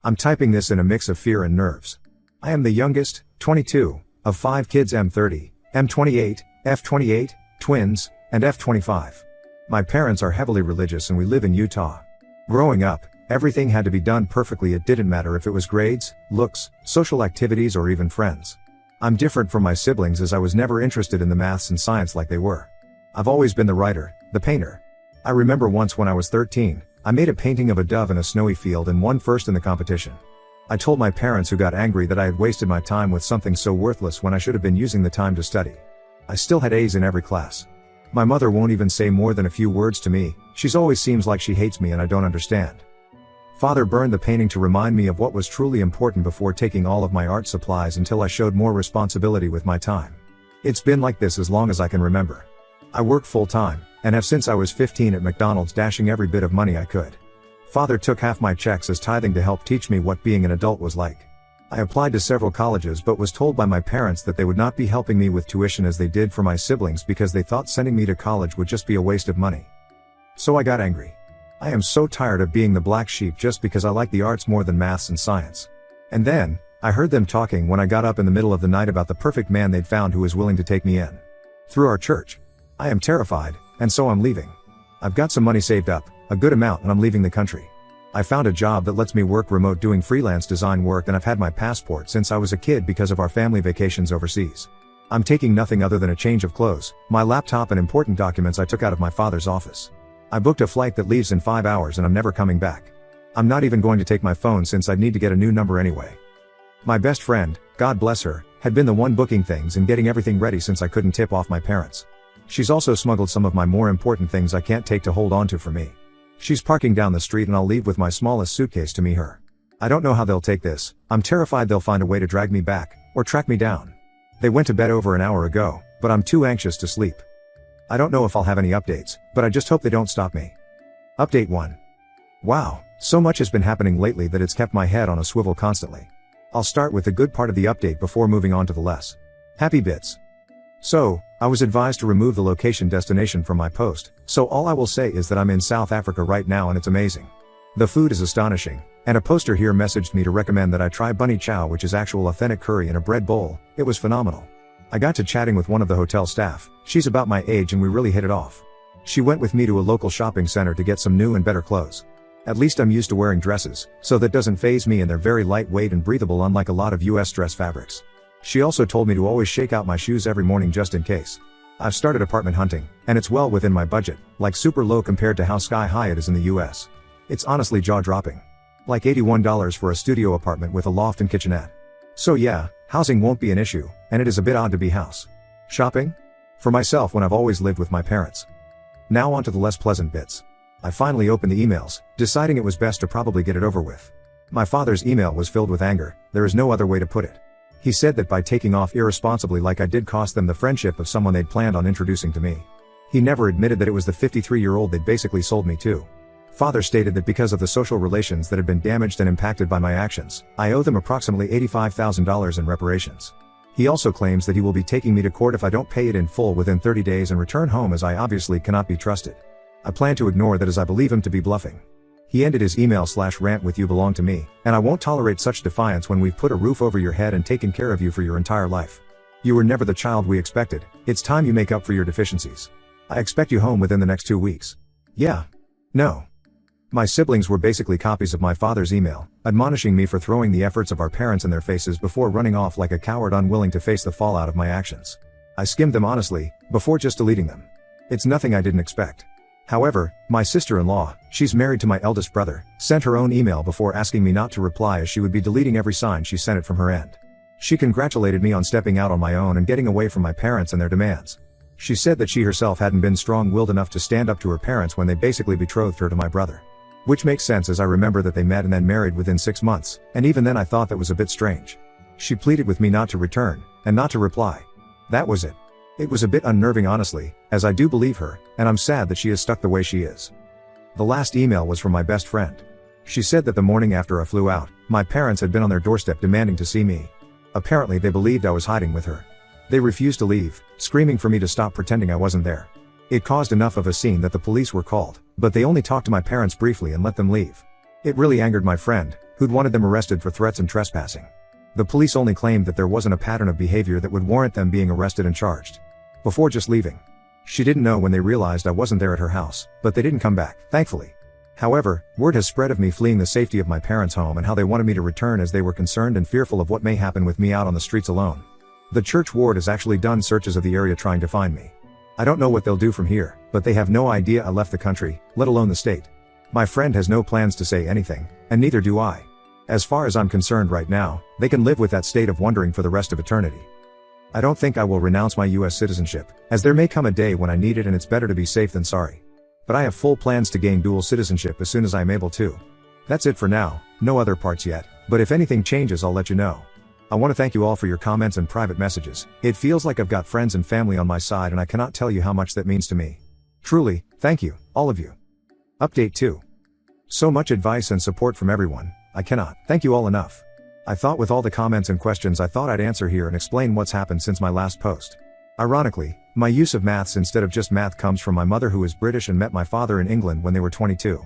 I'm typing this in a mix of fear and nerves. I am the youngest, 22, of 5 kids, M30, M28, F28, twins, and F25. My parents are heavily religious and we live in Utah. Growing up, everything had to be done perfectly. It didn't matter if it was grades, looks, social activities, or even friends. I'm different from my siblings as I was never interested in the maths and science like they were. I've always been the writer, the painter. I remember once when I was 13, I made a painting of a dove in a snowy field and won first in the competition. I told my parents, who got angry that I had wasted my time with something so worthless when I should have been using the time to study. I still had A's in every class. My mother won't even say more than a few words to me. She's always seems like she hates me and I don't understand. Father burned the painting to remind me of what was truly important before taking all of my art supplies until I showed more responsibility with my time. It's been like this as long as I can remember. I work full time, and have since I was 15 at McDonald's, dashing every bit of money I could. Father took half my checks as tithing to help teach me what being an adult was like. I applied to several colleges but was told by my parents that they would not be helping me with tuition as they did for my siblings because they thought sending me to college would just be a waste of money. So I got angry. I am so tired of being the black sheep just because I like the arts more than maths and science. And then, I heard them talking when I got up in the middle of the night about the perfect man they'd found who was willing to take me in. Through our church. I am terrified, and so I'm leaving. I've got some money saved up, a good amount, and I'm leaving the country. I found a job that lets me work remote doing freelance design work, and I've had my passport since I was a kid because of our family vacations overseas. I'm taking nothing other than a change of clothes, my laptop, and important documents I took out of my father's office. I booked a flight that leaves in 5 hours and I'm never coming back. I'm not even going to take my phone since I'd need to get a new number anyway. My best friend, God bless her, had been the one booking things and getting everything ready since I couldn't tip off my parents. She's also smuggled some of my more important things I can't take to hold on to for me. She's parking down the street and I'll leave with my smallest suitcase to meet her. I don't know how they'll take this. I'm terrified they'll find a way to drag me back, or track me down. They went to bed over an hour ago, but I'm too anxious to sleep. I don't know if I'll have any updates, but I just hope they don't stop me. Update 1. Wow, so much has been happening lately that it's kept my head on a swivel constantly. I'll start with the good part of the update before moving on to the less happy bits. So, I was advised to remove the location destination from my post, so all I will say is that I'm in South Africa right now and it's amazing. The food is astonishing, and a poster here messaged me to recommend that I try bunny chow, which is actual authentic curry in a bread bowl. It was phenomenal. I got to chatting with one of the hotel staff. She's about my age and we really hit it off. She went with me to a local shopping center to get some new and better clothes. At least I'm used to wearing dresses, so that doesn't faze me, and they're very lightweight and breathable unlike a lot of US dress fabrics. She also told me to always shake out my shoes every morning just in case. I've started apartment hunting, and it's well within my budget, like super low compared to how sky high it is in the US. It's honestly jaw-dropping. Like $81 for a studio apartment with a loft and kitchenette. So yeah, housing won't be an issue, and it is a bit odd to be house shopping for myself when I've always lived with my parents. Now on to the less pleasant bits. I finally opened the emails, deciding it was best to probably get it over with. My father's email was filled with anger. There is no other way to put it. He said that by taking off irresponsibly like I did cost them the friendship of someone they'd planned on introducing to me. He never admitted that it was the 53-year-old they'd basically sold me to. Father stated that because of the social relations that had been damaged and impacted by my actions, I owe them approximately $85,000 in reparations. He also claims that he will be taking me to court if I don't pay it in full within 30 days and return home, as I obviously cannot be trusted. I plan to ignore that as I believe him to be bluffing. He ended his email/rant with "You belong to me, and I won't tolerate such defiance when we've put a roof over your head and taken care of you for your entire life. You were never the child we expected. It's time you make up for your deficiencies. I expect you home within the next 2 weeks." Yeah. No. My siblings were basically copies of my father's email, admonishing me for throwing the efforts of our parents in their faces before running off like a coward unwilling to face the fallout of my actions. I skimmed them honestly, before just deleting them. It's nothing I didn't expect. However, my sister-in-law, she's married to my eldest brother, sent her own email before asking me not to reply as she would be deleting every sign she sent it from her end. She congratulated me on stepping out on my own and getting away from my parents and their demands. She said that she herself hadn't been strong-willed enough to stand up to her parents when they basically betrothed her to my brother. Which makes sense, as I remember that they met and then married within 6 months, and even then I thought that was a bit strange. She pleaded with me not to return, and not to reply. That was it. It was a bit unnerving honestly, as I do believe her, and I'm sad that she is stuck the way she is. The last email was from my best friend. She said that the morning after I flew out, my parents had been on their doorstep demanding to see me. Apparently they believed I was hiding with her. They refused to leave, screaming for me to stop pretending I wasn't there. It caused enough of a scene that the police were called, but they only talked to my parents briefly and let them leave. It really angered my friend, who'd wanted them arrested for threats and trespassing. The police only claimed that there wasn't a pattern of behavior that would warrant them being arrested and charged. Before just leaving. She didn't know when they realized I wasn't there at her house, but they didn't come back, thankfully. However, word has spread of me fleeing the safety of my parents' home and how they wanted me to return as they were concerned and fearful of what may happen with me out on the streets alone. The church ward has actually done searches of the area trying to find me. I don't know what they'll do from here, but they have no idea I left the country, let alone the state. My friend has no plans to say anything, and neither do I. As far as I'm concerned right now, they can live with that state of wondering for the rest of eternity. I don't think I will renounce my US citizenship, as there may come a day when I need it and it's better to be safe than sorry. But I have full plans to gain dual citizenship as soon as I am able to. That's it for now, no other parts yet, but if anything changes I'll let you know. I want to thank you all for your comments and private messages. It feels like I've got friends and family on my side and I cannot tell you how much that means to me. Truly, thank you, all of you. Update 2. So much advice and support from everyone, I cannot thank you all enough. I thought with all the comments and questions I thought I'd answer here and explain what's happened since my last post. Ironically, my use of maths instead of just math comes from my mother who is British and met my father in England when they were 22.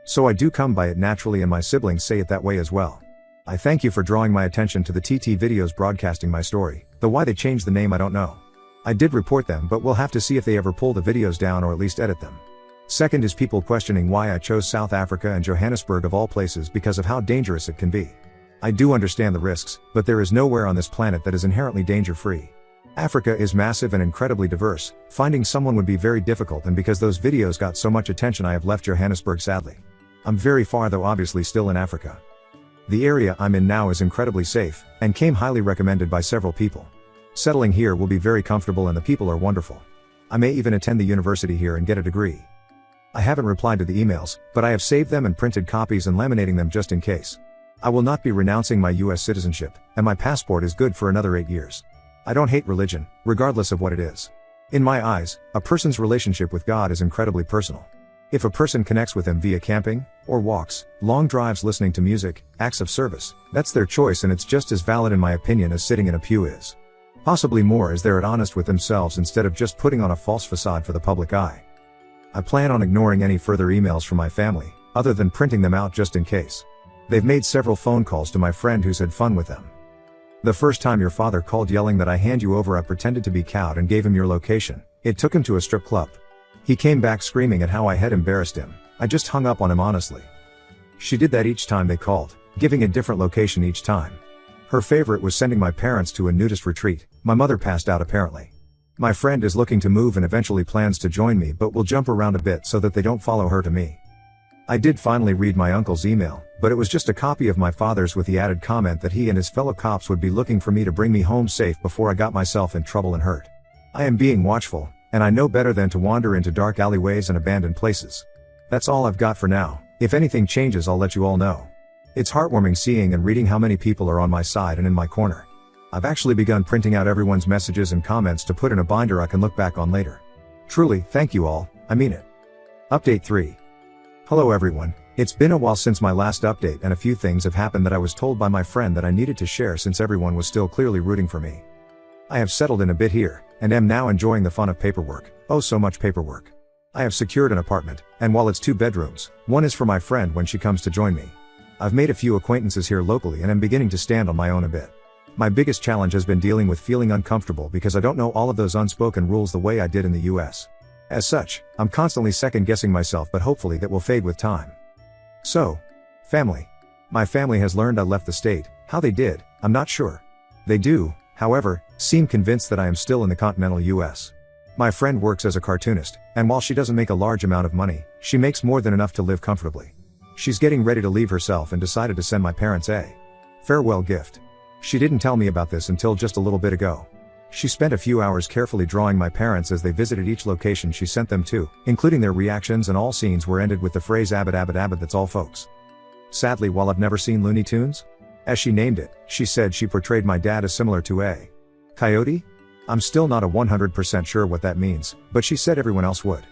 So I do come by it naturally and my siblings say it that way as well. I thank you for drawing my attention to the TT videos broadcasting my story, though why they changed the name I don't know. I did report them but we'll have to see if they ever pull the videos down or at least edit them. Second is people questioning why I chose South Africa and Johannesburg of all places because of how dangerous it can be. I do understand the risks, but there is nowhere on this planet that is inherently danger-free. Africa is massive and incredibly diverse, finding someone would be very difficult and because those videos got so much attention I have left Johannesburg sadly. I'm very far though obviously still in Africa. The area I'm in now is incredibly safe, and came highly recommended by several people. Settling here will be very comfortable and the people are wonderful. I may even attend the university here and get a degree. I haven't replied to the emails, but I have saved them and printed copies and laminating them just in case. I will not be renouncing my US citizenship, and my passport is good for another 8 years. I don't hate religion, regardless of what it is. In my eyes, a person's relationship with God is incredibly personal. If a person connects with him via camping, or walks, long drives listening to music, acts of service, that's their choice and it's just as valid in my opinion as sitting in a pew is. Possibly more as they're honest with themselves instead of just putting on a false facade for the public eye. I plan on ignoring any further emails from my family, other than printing them out just in case. They've made several phone calls to my friend who's had fun with them. The first time your father called yelling that I hand you over I pretended to be cowed and gave him your location. It took him to a strip club. He came back screaming at how I had embarrassed him. I just hung up on him honestly. She did that each time they called, giving a different location each time. Her favorite was sending my parents to a nudist retreat. My mother passed out apparently. My friend is looking to move and eventually plans to join me but will jump around a bit so that they don't follow her to me. I did finally read my uncle's email, but it was just a copy of my father's with the added comment that he and his fellow cops would be looking for me to bring me home safe before I got myself in trouble and hurt. I am being watchful, and I know better than to wander into dark alleyways and abandoned places. That's all I've got for now. If anything changes I'll let you all know. It's heartwarming seeing and reading how many people are on my side and in my corner. I've actually begun printing out everyone's messages and comments to put in a binder I can look back on later. Truly, thank you all, I mean it. Update 3. Hello everyone, it's been a while since my last update and a few things have happened that I was told by my friend that I needed to share since everyone was still clearly rooting for me. I have settled in a bit here, and am now enjoying the fun of paperwork. Oh so much paperwork. I have secured an apartment, and while it's 2 bedrooms, one is for my friend when she comes to join me. I've made a few acquaintances here locally and am beginning to stand on my own a bit. My biggest challenge has been dealing with feeling uncomfortable because I don't know all of those unspoken rules the way I did in the US. As such, I'm constantly second-guessing myself but hopefully that will fade with time. So, family. My family has learned I left the state. How they did, I'm not sure. They do, however, seem convinced that I am still in the continental US. My friend works as a cartoonist, and while she doesn't make a large amount of money, she makes more than enough to live comfortably. She's getting ready to leave herself and decided to send my parents a farewell gift. She didn't tell me about this until just a little bit ago. She spent a few hours carefully drawing my parents as they visited each location she sent them to, including their reactions, and all scenes were ended with the phrase "Abbott Abbott Abbott, that's all folks." Sadly, while I've never seen Looney Tunes, as she named it, she said she portrayed my dad as similar to a coyote? I'm still not 100% sure what that means, but she said everyone else would.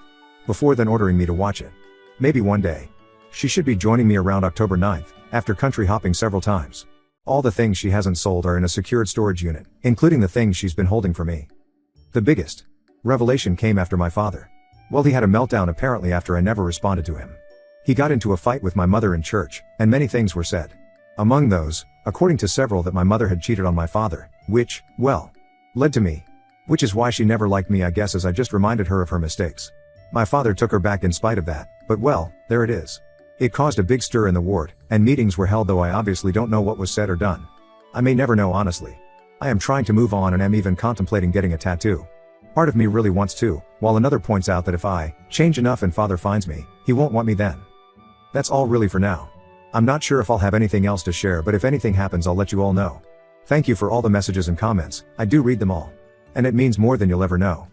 Before then ordering me to watch it. Maybe one day. She should be joining me around October 9th, after country hopping several times. All the things she hasn't sold are in a secured storage unit, including the things she's been holding for me. The biggest revelation came after my father. Well, he had a meltdown apparently after I never responded to him. He got into a fight with my mother in church, and many things were said. Among those, according to several, that my mother had cheated on my father, which, well, led to me. Which is why she never liked me, I guess, as I just reminded her of her mistakes. My father took her back in spite of that, but well, there it is. It caused a big stir in the ward, and meetings were held, though I obviously don't know what was said or done. I may never know, honestly. I am trying to move on and am even contemplating getting a tattoo. Part of me really wants to, while another points out that if I change enough and father finds me, he won't want me then. That's all really for now. I'm not sure if I'll have anything else to share, but if anything happens I'll let you all know. Thank you for all the messages and comments, I do read them all. And it means more than you'll ever know.